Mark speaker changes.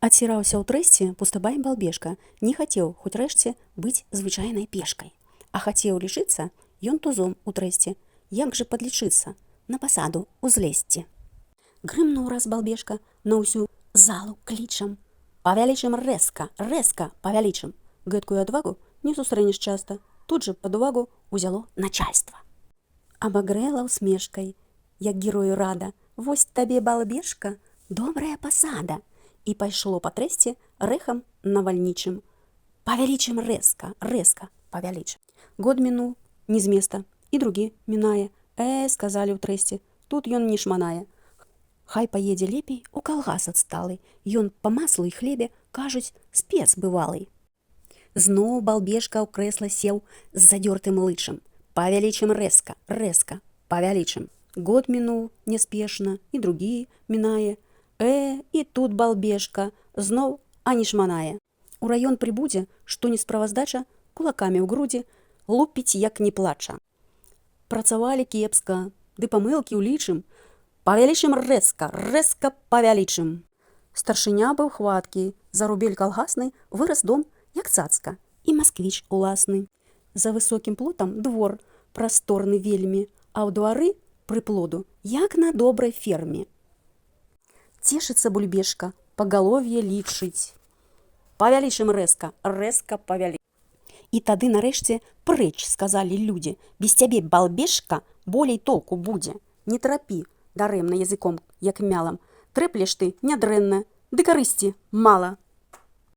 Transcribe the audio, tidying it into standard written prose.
Speaker 1: Адціраўся ў трэсце пустабай балбешка, не хацеў хоць рэшце быць звычайнай пешкай. А хацеў лічыцца ён тузом у трэсце. Як жа падлічыцца, на пасаду узлезці. Грымнуў раз балбешка на ўсю залу клічам. Павялічым рэзка, рэзка павялічым. Гэткую адвагу не сустрэнеш часта. Тут жа пад увагу узяло начальства. Абагрэла усмешкай, як герою рада. Вось табе, балбешка, добрая пасада. І пайшло па трэсце рэхам навальнічым. Павялічым рэзка, рэзка павялічым. Год мінуў не з места, і другі мінае. Сказалі ў трэсце, тут ён не шманае. Хай паедзе лепей у калгас адсталы. Ён па маслу і хлебе, кажуць, спец бывалы. Зноў балбешка ў крэсла сеў з задёртым лычам. Павялічым рэзка, рэзка павялічым. Год мінуў няспешна, і другі мінае. І тут балбешка зноў ані шманае. У раён прыбудзе, што не справаздача, кулакамі ў грудзі лупіць, як не плача. Працавалі кепска, ды памылкі ўлічым. Павялічым рэзка, рэзка павялічым. Старшыня быў хваткі, за рубель калгасны вырас дом, як цацка, і масквіч уласны. За высокім плотам двор, прасторны вельмі, а ў двары прыплоду, як на добрай ферме. Цешыцца бульбешка, пагалов'е лічыць. Павялічым рэзка, рэзка павялічым. І тады нарэшце прэч сказалі людзі. Без цябе, балбешка, болей толку будзе. Не трапі дарэмна языком, як мялам. Трэплеш ты нядрэнна, ды карысці мала.